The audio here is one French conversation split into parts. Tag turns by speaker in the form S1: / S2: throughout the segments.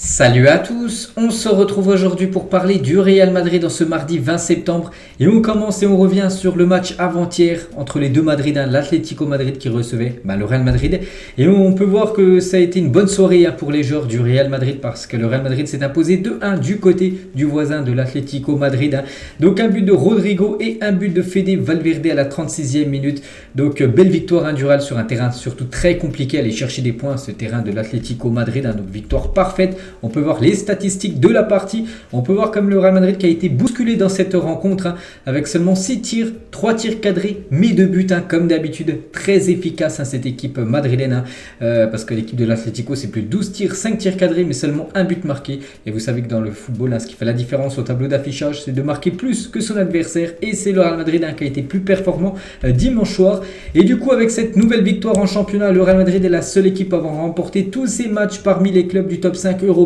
S1: Salut à tous, on se retrouve aujourd'hui pour parler du Real Madrid en ce mardi 20 septembre et on commence et on revient sur le match avant-hier entre les deux Madrids, l'Atlético Madrid qui recevait le Real Madrid et on peut voir que ça a été une bonne soirée pour les joueurs du Real Madrid parce que le Real Madrid s'est imposé 2-1 du côté du voisin de l'Atlético Madrid. Donc un but de Rodrigo et un but de Fede Valverde à la 36e minute. Donc belle victoire du Real sur un terrain surtout très compliqué, aller chercher des points ce terrain de l'Atlético Madrid, donc victoire parfaite. On peut voir les statistiques de la partie. On peut voir comme le Real Madrid qui a été bousculé dans cette rencontre avec seulement 6 tirs, 3 tirs cadrés, mais 2 buts comme d'habitude. Très efficace cette équipe madrilène parce que l'équipe de l'Atlético c'est plus de 12 tirs, 5 tirs cadrés, mais seulement un but marqué. Et vous savez que dans le football, ce qui fait la différence au tableau d'affichage, c'est de marquer plus que son adversaire. Et c'est le Real Madrid qui a été plus performant dimanche soir. Et du coup, avec cette nouvelle victoire en championnat, le Real Madrid est la seule équipe à avoir remporté tous ses matchs parmi les clubs du top 5 européen.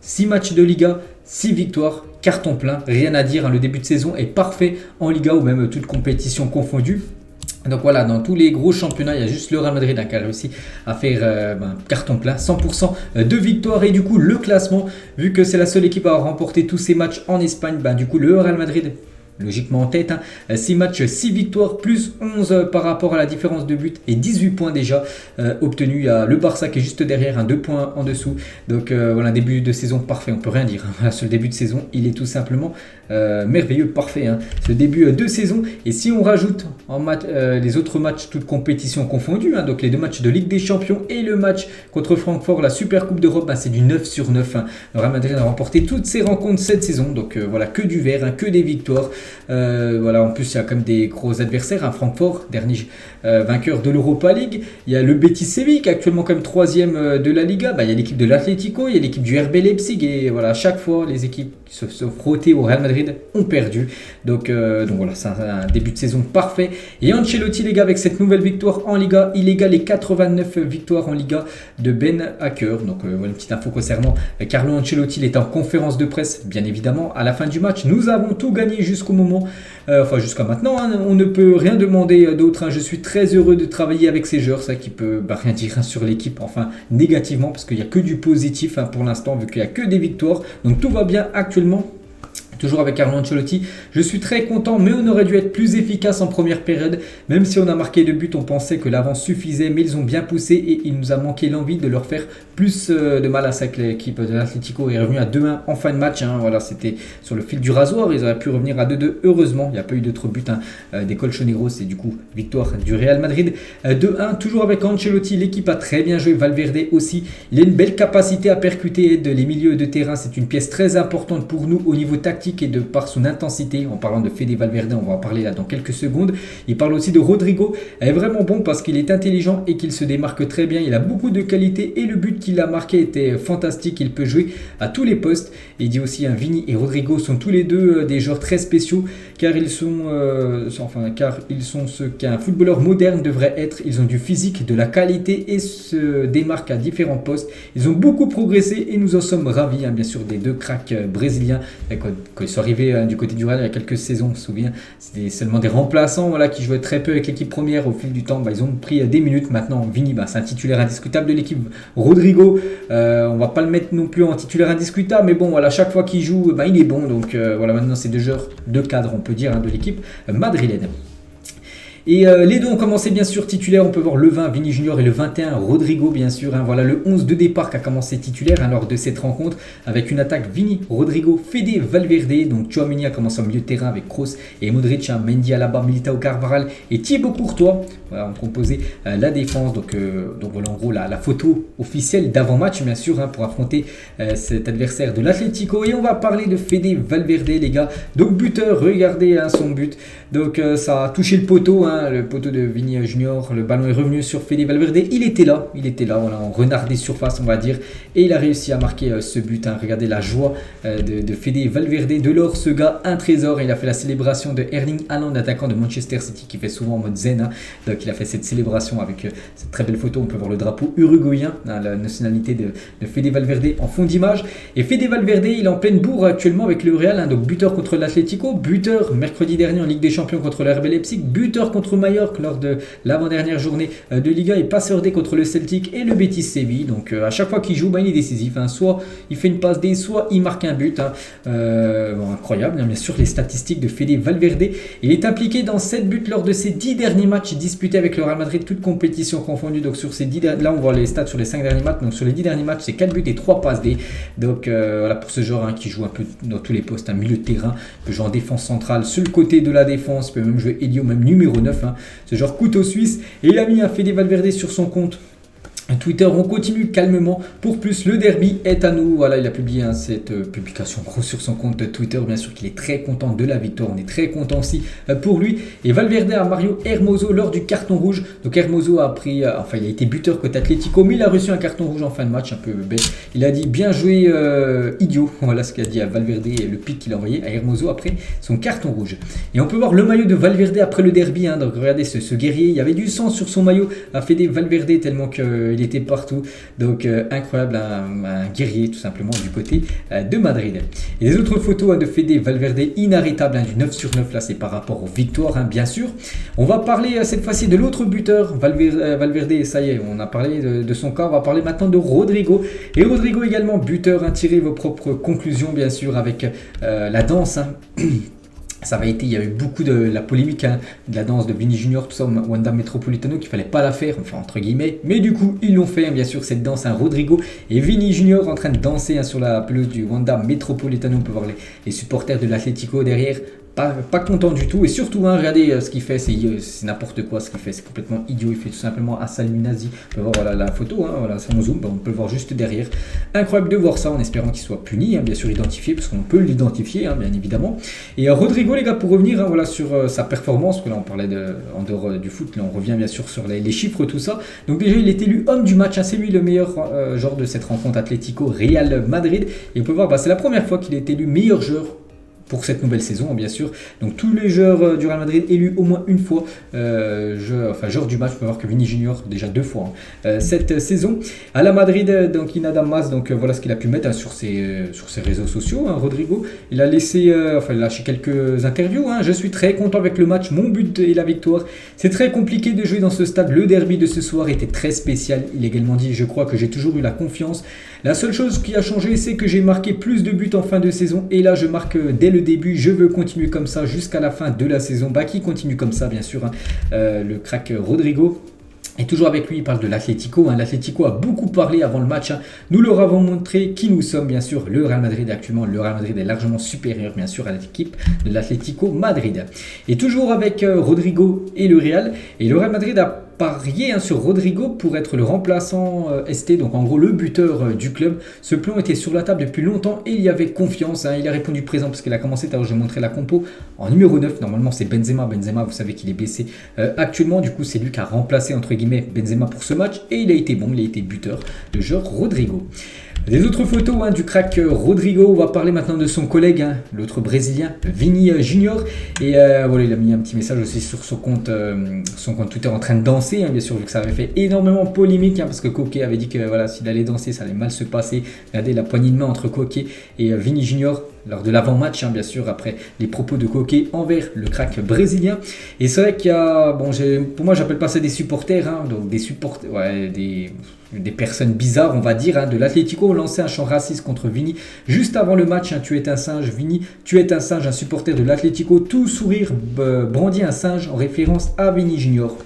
S1: 6 matchs de Liga, 6 victoires, carton plein, rien à dire. Le début de saison est parfait en Liga ou même toute compétition confondue. Donc voilà, dans tous les gros championnats, il y a juste le Real Madrid qui a réussi à faire carton plein, 100% de victoire. Et du coup, le classement, vu que c'est la seule équipe à avoir remporté tous ses matchs en Espagne, du coup, le Real Madrid logiquement en tête, 6 matchs, 6 victoires, plus 11 par rapport à la différence de but et 18 points déjà obtenus. Il y a le Barça qui est juste derrière, 2 points en dessous. Donc voilà, début de saison parfait, on peut rien dire. Voilà, ce début de saison, il est tout simplement merveilleux, parfait. Ce début de saison. Et si on rajoute en les autres matchs, toutes compétitions confondues, donc les 2 matchs de Ligue des Champions et le match contre Francfort, la Super Coupe d'Europe, c'est du 9 sur 9. Le Real Madrid a remporté toutes ses rencontres cette saison. Donc voilà, que du vert, que des victoires. Voilà, en plus il y a quand même des gros adversaires, Francfort, dernier vainqueur de l'Europa League. Il y a le Betis Séville qui est actuellement quand même 3e de la Liga. Il y a l'équipe de l'Atlético, il y a l'équipe du RB Leipzig et voilà, à chaque fois les équipes qui se sont frottées au Real Madrid ont perdu. Donc voilà, c'est un début de saison parfait. Et Ancelotti les gars, avec cette nouvelle victoire en Liga, il égale les 89 victoires en Liga de Ben Hacker. Donc voilà une petite info concernant Carlo Ancelotti. Il est en conférence de presse bien évidemment à la fin du match. Nous avons tout gagné jusqu'au moment, jusqu'à maintenant, on ne peut rien demander d'autre. Je suis très heureux de travailler avec ces joueurs, ça qui peut rien dire sur l'équipe, enfin négativement, parce qu'il n'y a que du positif pour l'instant, vu qu'il n'y a que des victoires. Donc tout va bien actuellement. Toujours avec Carlo Ancelotti, je suis très content, mais on aurait dû être plus efficace en première période. Même si on a marqué 2 buts, on pensait que l'avance suffisait, mais ils ont bien poussé et il nous a manqué l'envie de leur faire plus de mal à ça. Que l'équipe de l'Atlético est revenue à 2-1 en fin de match. Voilà, c'était sur le fil du rasoir, ils auraient pu revenir à 2-2. Heureusement, il n'y a pas eu d'autres buts des Colchoneros, et du coup, victoire du Real Madrid 2-1. Toujours avec Ancelotti, l'équipe a très bien joué. Valverde aussi, il a une belle capacité à percuter les milieux de terrain. C'est une pièce très importante pour nous au niveau tactique et de par son intensité. En parlant de Fede Valverde, on va en parler là dans quelques secondes. Il parle aussi de Rodrigo, elle est vraiment bon parce qu'il est intelligent et qu'il se démarque très bien. Il a beaucoup de qualité et le but qu'il a marqué était fantastique. Il peut jouer à tous les postes. Et il dit aussi Vini et Rodrigo sont tous les deux des joueurs très spéciaux car ils sont ce qu'un footballeur moderne devrait être. Ils ont du physique, de la qualité et se démarquent à différents postes. Ils ont beaucoup progressé et nous en sommes ravis, bien sûr, des 2 cracks brésiliens. Quand ils sont arrivés du côté du Real il y a quelques saisons, on se souvient, c'était seulement des remplaçants qui jouaient très peu avec l'équipe première. Au fil du temps, ils ont pris des minutes. Maintenant, Vini, c'est un titulaire indiscutable de l'équipe. Rodrigo, on va pas le mettre non plus en titulaire indiscutable, mais bon, voilà, chaque fois qu'il joue, il est bon. Donc voilà, maintenant c'est 2 joueurs de cadre, on peut dire, de l'équipe madrilène. Et les 2 ont commencé bien sûr titulaires. On peut voir le 20 Vini Junior et le 21 Rodrigo bien sûr. Voilà le 11 de départ qui a commencé titulaire lors de cette rencontre avec une attaque Vini, Rodrigo, Fede Valverde. Donc Tchouaméni a commencé en milieu de terrain avec Kroos et Modric, Mendy Alaba, Militao, Carvajal et Thibaut Courtois. Voilà, on composait la défense. Donc voilà en gros la photo officielle d'avant-match bien sûr pour affronter cet adversaire de l'Atlético. Et on va parler de Fede Valverde les gars. Donc buteur, regardez son but. Donc ça a touché le poteau. Le poteau de Vini Junior, le ballon est revenu sur Fede Valverde, il était là, voilà, en renard des surfaces on va dire, et il a réussi à marquer ce but. Regardez la joie de Fede Valverde, de l'or, ce gars, un trésor. Il a fait la célébration de Erling Haaland, attaquant de Manchester City, qui fait souvent en mode zen, donc il a fait cette célébration avec cette très belle photo. On peut voir le drapeau uruguayen, la nationalité de Fede Valverde en fond d'image. Et Fede Valverde, il est en pleine bourre actuellement avec le Real, donc buteur contre l'Atlético, buteur mercredi dernier en Ligue des Champions contre le RB Leipzig, buteur contre contre Mallorca lors de l'avant-dernière journée de Liga et passeur D contre le Celtic et le Betis Séville. Donc à chaque fois qu'il joue, il est décisif. Soit il fait une passe D, soit il marque un but. Incroyable, bien sûr, les statistiques de Fede Valverde. Il est impliqué dans 7 buts lors de ses 10 derniers matchs disputés avec le Real Madrid, toutes compétitions confondues. Donc sur ces 10 là, on voit les stats sur les 5 derniers matchs. Donc sur les 10 derniers matchs, c'est 4 buts et 3 passes D. Donc voilà, pour ce joueur qui joue un peu dans tous les postes, un milieu de terrain, il peut jouer en défense centrale, sur le côté de la défense, il peut même jouer Elio, même numéro 9. Ce genre couteau suisse. Et il a mis un Fede Valverde sur son compte Twitter. On continue calmement pour plus, le derby est à nous. Voilà, il a publié cette publication grosse sur son compte Twitter. Bien sûr qu'il est très content de la victoire, on est très content aussi pour lui. Et Valverde à Mario Hermoso lors du carton rouge. Donc Hermoso a pris, il a été buteur côté Atlético, mais il a reçu un carton rouge en fin de match, un peu bête. Il a dit bien joué idiot, voilà ce qu'il a dit à Valverde et le pic qu'il a envoyé à Hermoso après son carton rouge. Et on peut voir le maillot de Valverde après le derby, donc regardez ce guerrier, il y avait du sang sur son maillot à Fede Valverde tellement qu'il était partout. Donc incroyable, un guerrier tout simplement du côté de Madrid. Et les autres photos de Fede Valverde, inarrêtable, du 9 sur 9, là c'est par rapport aux victoires bien sûr. On va parler cette fois-ci de l'autre buteur, Valverde, ça y est, on a parlé de son cas, on va parler maintenant de Rodrigo. Et Rodrigo également buteur, tirez vos propres conclusions bien sûr avec la danse. Ça va été, il y a eu beaucoup de la polémique de la danse de Vini Junior, tout ça, Wanda Metropolitano, qu'il fallait pas la faire, enfin entre guillemets, mais du coup ils l'ont fait, bien sûr, cette danse, Rodrigo et Vini Junior en train de danser sur la pelouse du Wanda Metropolitano. On peut voir les supporters de l'Atlético derrière. Pas content du tout, et surtout regardez ce qu'il fait, c'est n'importe quoi ce qu'il fait, c'est complètement idiot. Il fait tout simplement un salut nazi. On peut voir voilà, la photo, voilà, si on zoom, on peut le voir juste derrière. Incroyable de voir ça, en espérant qu'il soit puni, bien sûr identifié, parce qu'on peut l'identifier bien évidemment. Et Rodrigo les gars, pour revenir voilà, sur sa performance, parce que là on parlait en dehors du foot, là on revient bien sûr sur les chiffres, tout ça. Donc déjà il est élu homme du match, c'est lui le meilleur joueur de cette rencontre Atlético Real Madrid, et on peut voir c'est la première fois qu'il est élu meilleur joueur pour cette nouvelle saison, bien sûr. Donc tous les joueurs du Real Madrid élus au moins une fois joueur du match. On peut voir que Vini Junior déjà 2 fois cette saison. À la Madrid, donc Inada Mas, donc voilà ce qu'il a pu mettre sur ses réseaux sociaux. Rodrigo, il a laissé, il a lâché quelques interviews. Je suis très content avec le match, mon but et la victoire. C'est très compliqué de jouer dans ce stade. Le derby de ce soir était très spécial. Il a également dit, je crois que j'ai toujours eu la confiance. La seule chose qui a changé, c'est que j'ai marqué plus de buts en fin de saison. Et là, je marque dès le début. Je veux continuer comme ça jusqu'à la fin de la saison. Qui continue comme ça, bien sûr. Le crack Rodrigo. Et toujours avec lui, il parle de l'Atlético. L'Atlético a beaucoup parlé avant le match. Nous leur avons montré qui nous sommes, bien sûr. Le Real Madrid actuellement, le Real Madrid est largement supérieur, bien sûr, à l'équipe de l'Atlético Madrid. Et toujours avec Rodrigo et le Real. Et le Real Madrid a parié sur Rodrigo pour être le remplaçant ST, donc en gros le buteur du club. Ce plan était sur la table depuis longtemps et il y avait confiance. Il a répondu présent parce qu'il a commencé, je vais montrer la compo en numéro 9. Normalement c'est Benzema. Benzema, vous savez qu'il est blessé actuellement. Du coup c'est lui qui a remplacé entre guillemets Benzema pour ce match et il a été bon, il a été buteur, le joueur Rodrigo. Les autres photos du crack Rodrigo, on va parler maintenant de son collègue, l'autre brésilien, Vini Junior. Et voilà, il a mis un petit message aussi sur son compte Twitter en train de danser, bien sûr, vu que ça avait fait énormément polémique, parce que Koke avait dit que voilà, s'il allait danser, ça allait mal se passer. Regardez la poignée de main entre Koke et Vini Junior lors de l'avant-match, bien sûr, après les propos de Koke envers le crack brésilien. Et c'est vrai qu'il y a, pour moi, j'appelle pas ça des supporters, donc des supporters, des personnes bizarres, on va dire, de l'Atlético ont lancé un chant raciste contre Vini juste avant le match. Tu es un singe, Vini, tu es un singe. Un supporter de l'Atlético, tout sourire, brandit un singe en référence à Vini Junior.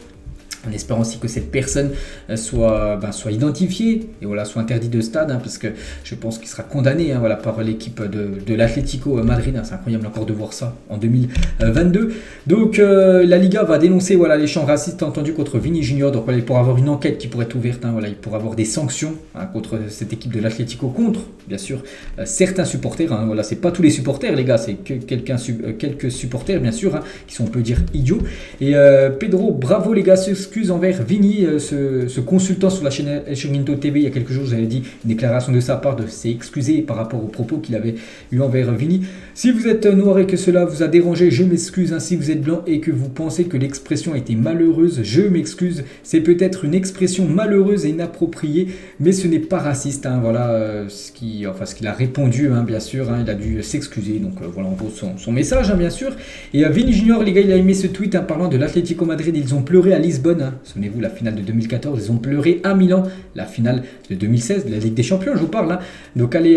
S1: En espérant aussi que cette personne soit identifiée et voilà, soit interdite de stade, parce que je pense qu'il sera condamné par l'équipe de l'Atlético Madrid. C'est incroyable encore de voir ça en 2022. Donc la Liga va dénoncer les chants racistes entendus contre Vini Junior. Donc il pourra avoir une enquête qui pourrait être ouverte. Il pourra avoir des sanctions contre cette équipe de l'Atlético, contre bien sûr certains supporters. C'est pas tous les supporters les gars, c'est que quelques supporters bien sûr qui sont, on peut dire, idiots. Et Pedro, bravo les gars, s'excuse envers Vini, ce consultant sur la chaîne El Chiringuito TV il y a quelques jours. J'avais dit une déclaration de sa part de s'excuser par rapport aux propos qu'il avait eu envers Vini. Si vous êtes noir et que cela vous a dérangé, je m'excuse. Si vous êtes blanc et que vous pensez que l'expression était malheureuse, je m'excuse. C'est peut-être une expression malheureuse et inappropriée, mais ce n'est pas raciste. Voilà ce qu'il a répondu, bien sûr. Il a dû s'excuser. Donc voilà en gros son message, bien sûr. Et Vini Junior, les gars, il a aimé ce tweet parlant de l'Atlético Madrid. Ils ont pleuré à Lisbonne. Souvenez-vous, la finale de 2014. Ils ont pleuré à Milan, la finale de 2016, de la Ligue des Champions, je vous parle. Donc allez,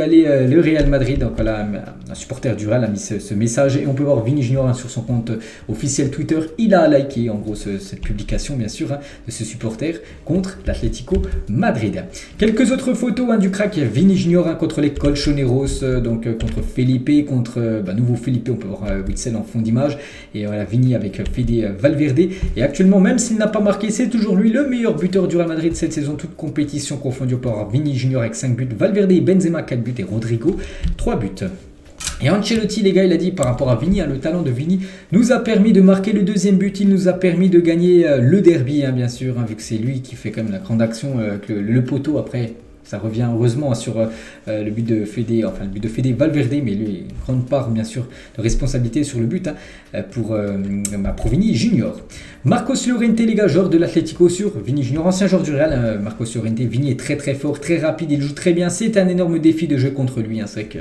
S1: le Real Madrid. Donc voilà, un supporter du Real a mis ce message. Et on peut voir Vini Junior sur son compte officiel Twitter. Il a liké en gros cette publication, bien sûr, de ce supporter contre l'Atlético Madrid. Quelques autres photos du crack Vini Junior contre les Colchoneros, donc contre Felipe, contre nouveau Felipe. On peut voir Witsel en fond d'image. Et voilà, Vini avec Fede Valverde. Et actuellement, même s'il n'a pas marqué, c'est toujours lui le meilleur buteur du Real Madrid cette saison, toute compétition confondue. On peut avoir Vini Junior avec 5 buts, Valverde et Benzema 4 buts et Rodrigo 3 buts. Et Ancelotti, les gars, il a dit par rapport à Vini, le talent de Vini nous a permis de marquer le deuxième but, il nous a permis de gagner le derby, bien sûr, vu que c'est lui qui fait quand même la grande action avec le poteau après. Ça revient heureusement sur le but de Fede Valverde, mais lui, une grande part, bien sûr, de responsabilité sur le but pour Vini Junior. Marcos Llorente, les gars, joueur de l'Atlético sur Vini Junior, ancien joueur du Real. Marcos Llorente, Vini est très très fort, très rapide, il joue très bien. C'est un énorme défi de jeu contre lui. C'est vrai que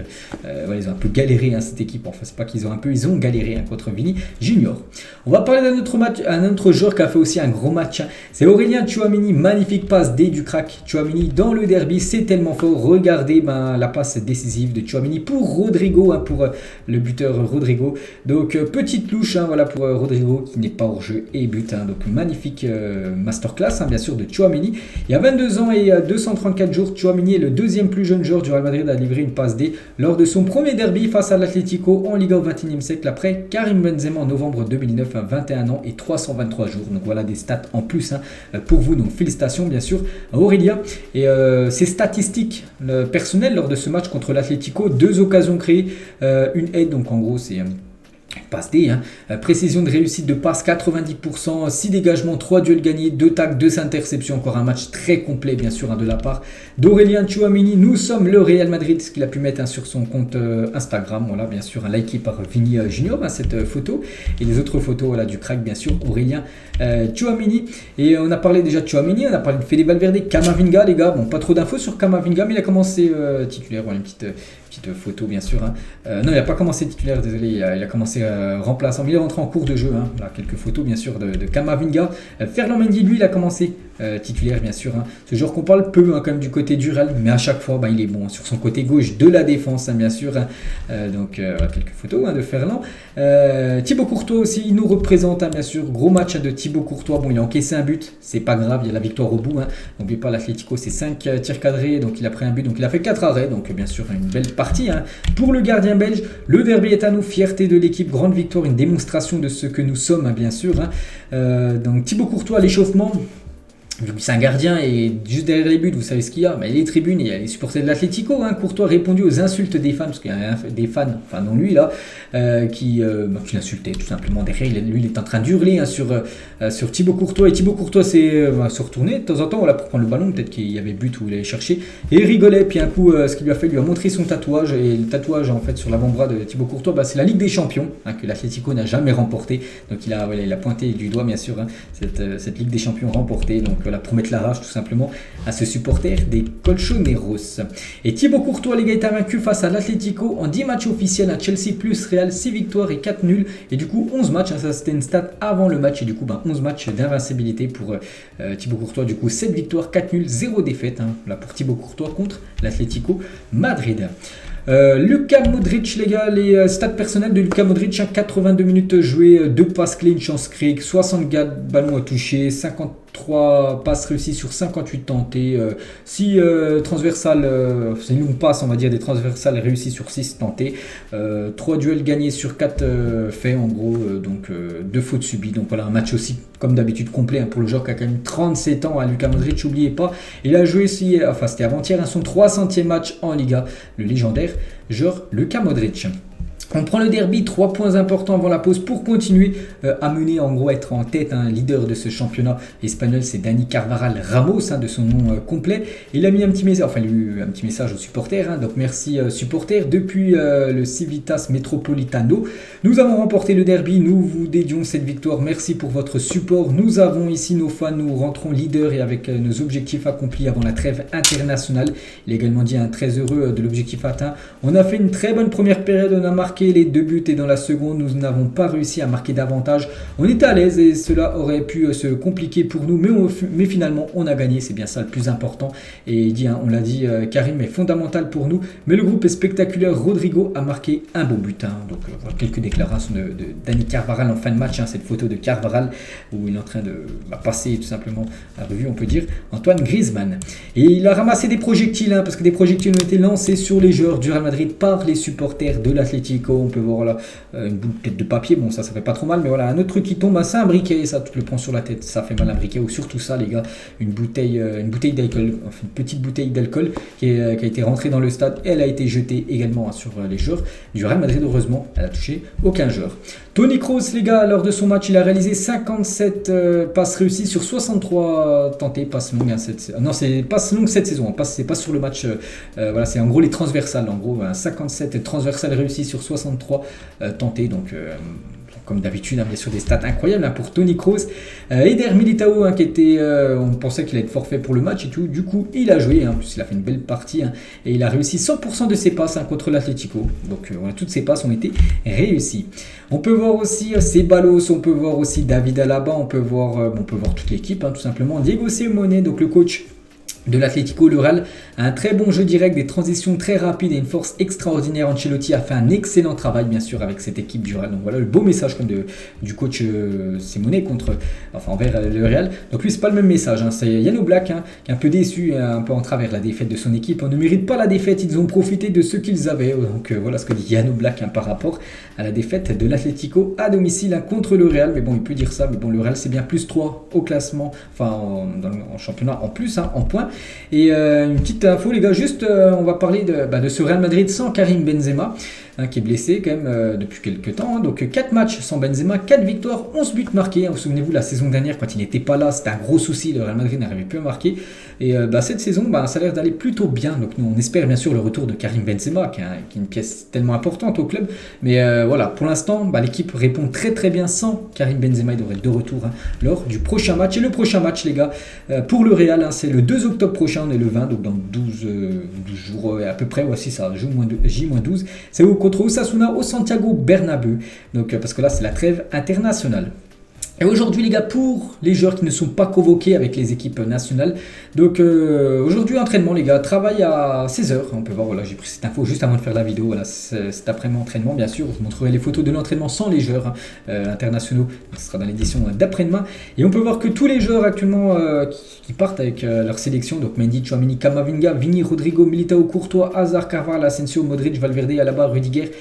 S1: ils ont un peu galéré, cette équipe. Enfin, c'est pas qu'ils ont un peu, ils ont galéré contre Vini Junior. On va parler d'un autre match, un autre joueur qui a fait aussi un gros match. C'est Aurélien Tchouaméni, magnifique passe D du crack Tchouaméni dans le derby. C'est tellement fort. Regardez la passe décisive de Tchouaméni pour Rodrigo, pour le buteur Rodrigo. Donc petite louche, pour Rodrigo qui n'est pas hors jeu et but. Donc magnifique masterclass, bien sûr, de Tchouaméni. Il y a 22 ans et 234 jours, Tchouaméni est le deuxième plus jeune joueur du Real Madrid à livrer une passe D lors de son premier derby face à l'Atlético en Liga au XXIe siècle après Karim Benzema en novembre 2009 à 21 ans et 323 jours. Donc voilà des stats en plus pour vous. Donc félicitations bien sûr à Aurélien. Et ses statistiques personnelles lors de ce match contre l'Atlético: 2 occasions créées, une aide, donc en gros c'est passe D, précision de réussite de passe 90%, 6 dégagements, 3 duels gagnés, 2 tacles, 2 interceptions. Encore un match très complet bien sûr de la part d'Aurélien Tchouaméni. Nous sommes le Real Madrid, ce qu'il a pu mettre sur son compte Instagram. Voilà, bien sûr, liké par Vini Junior, cette photo. Et les autres photos du crack, bien sûr, Aurélien Tchouaméni. Et on a parlé déjà de Tchouaméni, on a parlé de Fede Valverde, Camavinga, les gars. Bon, pas trop d'infos sur Camavinga, mais il a commencé titulaire. Voilà, une petite photo bien sûr. Non, il n'a pas commencé titulaire, désolé, il a commencé remplaçant, mais il est rentré en cours de jeu. Là, quelques photos bien sûr de Camavinga. Ferland Mendy, lui, il a commencé titulaire bien sûr. Ce joueur qu'on parle peu quand même du côté du Real, mais à chaque fois il est bon sur son côté gauche de la défense bien sûr. Donc quelques photos de Ferland. Thibaut Courtois aussi, il nous représente bien sûr. Gros match de Thibaut Courtois. Bon, il a encaissé un but, c'est pas grave, il y a la victoire au bout. N'oubliez pas, l'Atlético c'est 5 tirs cadrés, donc il a pris un but, donc il a fait 4 arrêts, donc bien sûr une belle partie pour le gardien belge. Le derby est à nous, fierté de l'équipe, grande victoire, une démonstration de ce que nous sommes bien sûr. Donc Thibaut Courtois à l'échauffement. Vu que c'est un gardien et juste derrière les buts, vous savez ce qu'il y a, les tribunes, il y a les supporters de l'Atlético. Courtois a répondu aux insultes des fans, parce qu'il y a des fans, enfin non lui là, qui l'insultaient tout simplement derrière. Lui il est en train d'hurler sur Thibaut Courtois, et Thibaut Courtois s'est se retourné de temps en temps pour prendre le ballon, peut-être qu'il y avait but où il allait chercher, et il rigolait. Puis un coup, ce qu'il lui a fait, il lui a montré son tatouage, et le tatouage en fait sur l'avant-bras de Thibaut Courtois, c'est la Ligue des Champions, que l'Atlético n'a jamais remporté. Donc il a pointé du doigt bien sûr cette Ligue des Champions remportée. Donc pour mettre la rage tout simplement à ce supporter des Colchoneros. Et Thibaut Courtois, les gars, est vaincu face à l'Atlético en 10 matchs officiels à Chelsea plus Real, 6 victoires et 4 nuls. Et du coup 11 matchs, ça c'était une stat avant le match, et du coup 11 matchs d'invincibilité pour Thibaut Courtois. Du coup 7 victoires, 4 nuls, 0 défaite là pour Thibaut Courtois contre l'Atlético Madrid. Luka Modric, les gars, les stats personnels de Luka Modric: 82 minutes jouées, 2 passes clés, une chance créée, 64 ballons à toucher, 53 passes réussies sur 58 tentées, 6 transversales, c'est une longue passe on va dire, des transversales réussies sur 6 tentées, 3 duels gagnés sur 4 faits en gros, donc 2 fautes subies. Donc voilà, un match aussi comme d'habitude complet pour le joueur qui a quand même 37 ans, Luka Modric, n'oubliez pas. Il a joué aussi, c'était avant-hier, son 300e match en Liga, le légendaire joueur Luka Modric. On prend le derby, 3 points importants avant la pause pour continuer à mener, en gros être en tête, leader de ce championnat espagnol, c'est Dani Carvajal Ramos, de son nom complet. Il a mis un petit message, enfin il a eu un petit message aux supporters, donc merci supporters, depuis le Civitas Metropolitano. Nous avons remporté le derby, nous vous dédions cette victoire, merci pour votre support. Nous avons ici nos fans, nous rentrons leader et avec nos objectifs accomplis avant la trêve internationale. Il a également dit très heureux de l'objectif atteint. On a fait une très bonne première période, on a marqué les 2 buts et dans la seconde nous n'avons pas réussi à marquer davantage. On était à l'aise et cela aurait pu se compliquer pour nous, mais finalement on a gagné, c'est bien ça le plus important. Et il dit, on l'a dit, Karim est fondamental pour nous, mais le groupe est spectaculaire. Rodrigo a marqué un beau but. Donc voilà quelques déclarations de Dani Carvajal en fin de match, cette photo de Carvajal où il est en train de passer tout simplement à revue, on peut dire, Antoine Griezmann. Et il a ramassé des projectiles, parce que des projectiles ont été lancés sur les joueurs du Real Madrid par les supporters de l'Atlético. On peut voir là une boule peut-être de papier, bon ça fait pas trop mal, mais voilà un autre truc qui tombe, c'est un briquet, ça tu le prends sur la tête, ça fait mal un briquet, ou surtout ça les gars, une bouteille d'alcool, enfin une petite bouteille d'alcool qui a été rentrée dans le stade, et elle a été jetée également sur les joueurs du Real Madrid. Heureusement elle a touché aucun joueur. Toni Kroos les gars, lors de son match il a réalisé 57 passes réussies sur 63 tentées, passes longues non c'est passes longues cette saison, c'est pas sur le match, voilà c'est en gros les transversales, en gros 57 transversales réussies sur 63 tentés, donc comme d'habitude, bien sûr des stats incroyables pour Toni Kroos. Eder Militao, qui était, on pensait qu'il allait être forfait pour le match et tout, du coup il a joué, en plus il a fait une belle partie, et il a réussi 100% de ses passes contre l'Atlético, donc voilà, toutes ses passes ont été réussies. On peut voir aussi Ceballos, on peut voir aussi David Alaba, on peut voir toute l'équipe, tout simplement. Diego Simeone, donc le coach de l'Atlético, le Real a un très bon jeu direct, des transitions très rapides et une force extraordinaire. Ancelotti a fait un excellent travail bien sûr avec cette équipe du Real. Donc voilà le beau message du coach Simeone envers le Real. Donc lui c'est pas le même message, c'est Yann Oblak qui est un peu déçu, un peu en travers la défaite de son équipe. On ne mérite pas la défaite, ils ont profité de ce qu'ils avaient. Donc voilà ce que dit Yann Oblak par rapport à la défaite de l'Atlético à domicile contre le Real. Mais bon il peut dire ça, mais bon le Real c'est bien plus 3 au classement, en championnat en plus, en points. Et une petite info les gars, juste on va parler de ce Real Madrid sans Karim Benzema, qui est blessé quand même depuis quelques temps. Donc 4 matchs sans Benzema, 4 victoires, 11 buts marqués. Vous souvenez-vous la saison dernière quand il n'était pas là, c'était un gros souci, le Real Madrid n'arrivait plus à marquer. Et cette saison ça a l'air d'aller plutôt bien. Donc nous on espère bien sûr le retour de Karim Benzema qui est une pièce tellement importante au club. Mais voilà, pour l'instant l'équipe répond très très bien sans Karim Benzema. Il devrait être de retour lors du prochain match. Et le prochain match les gars, pour le Real, c'est le 2 octobre prochain, on est le 20, donc dans 12 jours à peu près, voici ça, J-12, c'est contre Osasuna au Santiago Bernabéu, donc parce que là c'est la trêve internationale. Et aujourd'hui les gars, pour les joueurs qui ne sont pas convoqués avec les équipes nationales, donc aujourd'hui entraînement les gars, travail à 16h, on peut voir, voilà j'ai pris cette info juste avant de faire la vidéo, voilà cet après-midi entraînement bien sûr, je vous montrerai les photos de l'entraînement sans les joueurs internationaux, ce sera dans l'édition d'après-demain, et on peut voir que tous les joueurs actuellement qui partent avec leur sélection, donc Mendy, Tchouaméni, Camavinga, Vini, Rodrigo, Militao, Courtois, Hazard, Carvajal, Asensio, Modric, Valverde, Alaba, Rudiger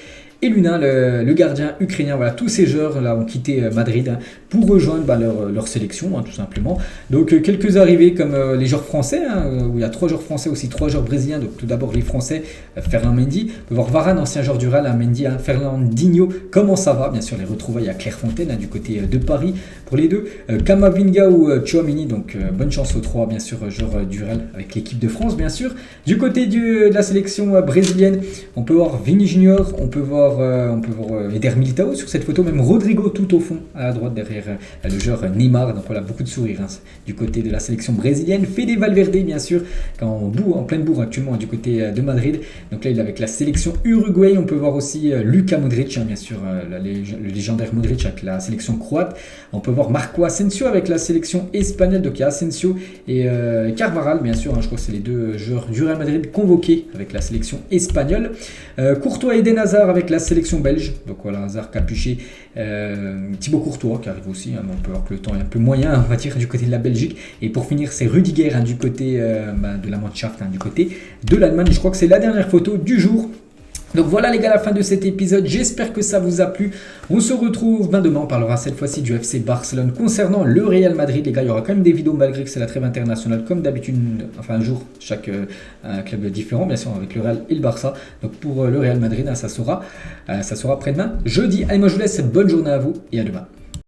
S1: et Luna, le gardien ukrainien. Voilà, tous ces joueurs là ont quitté Madrid pour rejoindre leur sélection, tout simplement. Donc quelques arrivées comme les joueurs français, où il y a 3 joueurs français, aussi 3 joueurs brésiliens. Donc tout d'abord les français, Ferland Mendy, on peut voir Varane, ancien joueur du Real, Mendy, Fernandinho, comment ça va, bien sûr les retrouvailles à Clairefontaine du côté de Paris pour les deux, Camavinga ou Tchouaméni, donc bonne chance aux 3 bien sûr joueurs du Real avec l'équipe de France bien sûr. Du côté de la sélection brésilienne, on peut voir Vini Junior, on peut voir Eder Militao sur cette photo, même Rodrigo tout au fond à droite derrière le joueur Neymar. Donc voilà, beaucoup de sourires du côté de la sélection brésilienne. Fede Valverde bien sûr, en pleine bourre actuellement du côté de Madrid. Donc là il est avec la sélection Uruguay. On peut voir aussi Luka Modric, bien sûr le légendaire Modric avec la sélection croate. On peut voir Marco Asensio avec la sélection espagnole. Donc il y a Asensio et Carvajal bien sûr, je crois que c'est les 2 joueurs du Real Madrid convoqués avec la sélection espagnole. Courtois et Eden Hazard avec la sélection belge, donc voilà Hazard, Capuchet, Thibaut Courtois qui arrive aussi, on peut voir que le temps est un peu moyen on va dire du côté de la Belgique, et pour finir c'est Rudiger du côté de la Mannschaft, du côté de l'Allemagne. Je crois que c'est la dernière photo du jour. Donc voilà les gars, la fin de cet épisode, j'espère que ça vous a plu. On se retrouve demain, on parlera cette fois-ci du FC Barcelone concernant le Real Madrid. Les gars, il y aura quand même des vidéos malgré que c'est la trêve internationale comme d'habitude, enfin un jour chaque club différent, bien sûr avec le Real et le Barça. Donc pour le Real Madrid, ça sera après-demain jeudi. Allez, moi je vous laisse, bonne journée à vous et à demain.